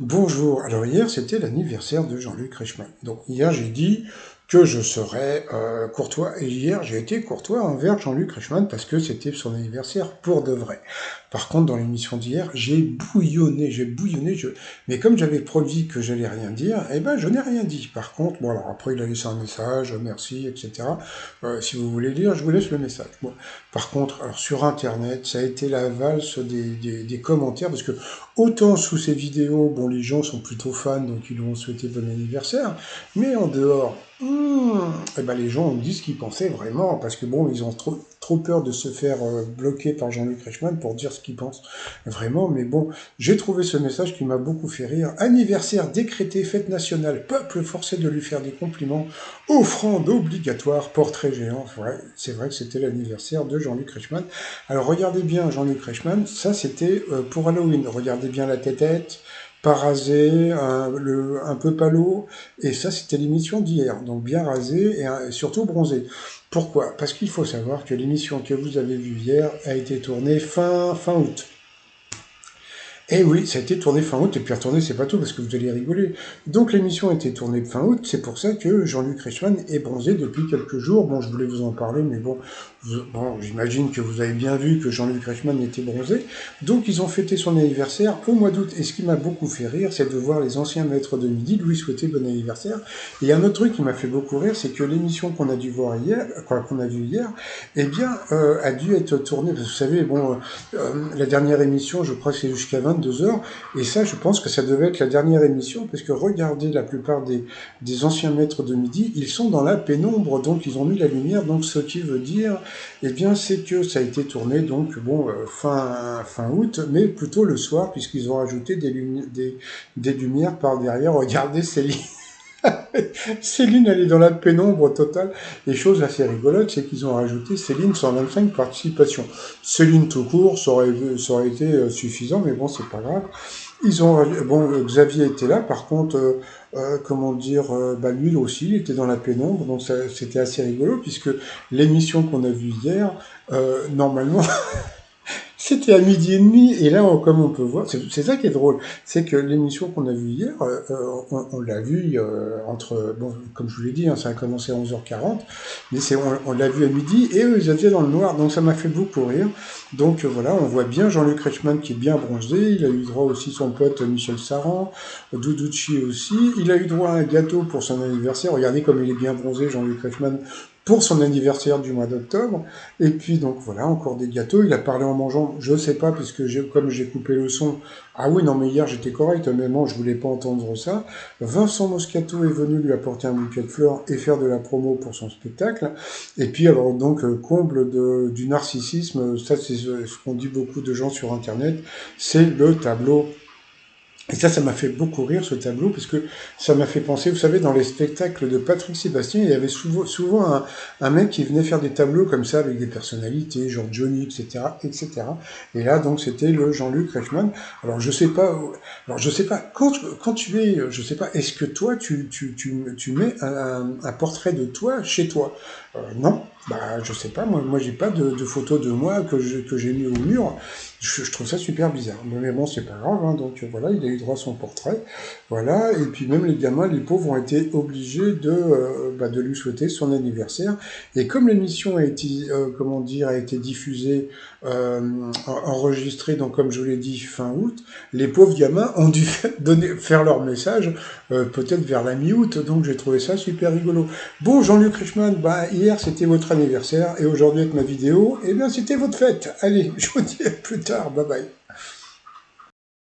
Bonjour, alors hier c'était l'anniversaire de Jean-Luc Reichmann. Donc hier j'ai dit que je serais courtois et hier j'ai été courtois envers Jean-Luc Reichmann parce que c'était son anniversaire pour de vrai. Par contre dans l'émission d'hier j'ai bouillonné, mais comme j'avais promis que j'allais rien dire, eh ben je n'ai rien dit. Par contre, bon alors après il a laissé un message, merci, etc. Si vous voulez lire, je vous laisse le message. Bon. Par contre, alors sur internet, ça a été la valse des commentaires parce que autant sous ces vidéos, bon, les gens sont plutôt fans, donc ils lui ont souhaité bon anniversaire, mais en dehors, eh ben les gens ont dit ce qu'ils pensaient vraiment, parce que bon, ils ont trop peur de se faire bloquer par Jean-Luc Reichmann pour dire ce qu'ils pensent vraiment, mais bon, j'ai trouvé ce message qui m'a beaucoup fait rire. Anniversaire décrété, fête nationale, peuple forcé de lui faire des compliments, offrande obligatoire, portrait géant. Ouais, c'est vrai que c'était l'anniversaire de Jean-Luc Reichmann. Alors regardez bien Jean-Luc Reichmann, ça c'était pour Halloween. Regardez bien la tête, pas rasé, un peu palo, et ça c'était l'émission d'hier, donc bien rasé et surtout bronzé. Pourquoi? Parce qu'il faut savoir que l'émission que vous avez vue hier a été tournée fin août. Eh oui, ça a été tourné fin août, et puis retourné, c'est pas tout, parce que vous allez rigoler. Donc l'émission a été tournée fin août, c'est pour ça que Jean-Luc Reichmann est bronzé depuis quelques jours. Bon, je voulais vous en parler, mais bon, j'imagine que vous avez bien vu que Jean-Luc Reichmann était bronzé. Donc ils ont fêté son anniversaire au mois d'août, et ce qui m'a beaucoup fait rire, c'est de voir les anciens maîtres de midi lui souhaiter bon anniversaire. Et un autre truc qui m'a fait beaucoup rire, c'est que l'émission qu'on a dû voir hier, quoi, qu'on a vue hier, eh bien, a dû être tournée, parce que vous savez, bon, la dernière émission, je crois que c'est jusqu'à 22 heures, et ça, je pense que ça devait être la dernière émission, parce que regardez, la plupart des anciens maîtres de midi, ils sont dans la pénombre, donc ils ont mis la lumière, donc ce qui veut dire, eh bien, c'est que ça a été tourné, donc, bon, fin août, mais plutôt le soir, puisqu'ils ont rajouté des lumières par derrière. Regardez Céline. Céline, elle est dans la pénombre totale. Et chose assez rigolote, c'est qu'ils ont rajouté Céline 125 participations. Céline tout court, ça aurait été suffisant, mais bon, c'est pas grave. Bon, Xavier était là, par contre, comment dire, bah lui aussi, il était dans la pénombre, donc c'était assez rigolo, puisque l'émission qu'on a vue hier, normalement, c'était à midi et demi, et là, comme on peut voir, c'est ça qui est drôle, c'est que l'émission qu'on a vue hier, on l'a vue entre, bon, comme je vous l'ai dit, hein, ça a commencé à 11h40, mais on l'a vue à midi, et eux, ils étaient dans le noir, donc ça m'a fait beaucoup rire. Donc voilà, on voit bien Jean-Luc Reichmann qui est bien bronzé, il a eu droit aussi son pote Michel Saran, Doudouchi aussi, il a eu droit à un gâteau pour son anniversaire, regardez comme il est bien bronzé, Jean-Luc Reichmann, pour son anniversaire du mois d'octobre. Et puis donc voilà, encore des gâteaux. Il a parlé en mangeant, je sais pas, puisque comme j'ai coupé le son. Ah oui, non mais hier j'étais correct, mais bon, je voulais pas entendre ça. Vincent Moscato est venu lui apporter un bouquet de fleurs et faire de la promo pour son spectacle. Et puis alors donc comble du narcissisme, ça c'est ce qu'ont dit beaucoup de gens sur internet, c'est le tableau. Et ça m'a fait beaucoup rire ce tableau, parce que ça m'a fait penser, vous savez, dans les spectacles de Patrick Sébastien, il y avait souvent un mec qui venait faire des tableaux comme ça avec des personnalités, genre Johnny, etc., etc. Et là, donc, c'était le Jean-Luc Reichmann. Alors je sais pas, quand tu es, je sais pas, est-ce que toi, tu mets un portrait de toi chez toi? Non, bah, je sais pas, moi j'ai pas de photo de moi que j'ai mis au mur. Je trouve ça super bizarre. Mais bon, c'est pas grave, hein, donc voilà, il a eu droit à son portrait. Voilà, et puis même les gamins, les pauvres, ont été obligés de lui souhaiter son anniversaire. Et comme l'émission a été, comment dire, a été diffusée, enregistrée, donc comme je vous l'ai dit, fin août, les pauvres gamins ont dû faire leur message peut-être vers la mi-août, donc j'ai trouvé ça super rigolo. Bon, Jean-Luc Reichmann, bah, hier c'était votre anniversaire, et aujourd'hui avec ma vidéo, eh bien c'était votre fête. Allez, je vous dis à plus tard, bye bye.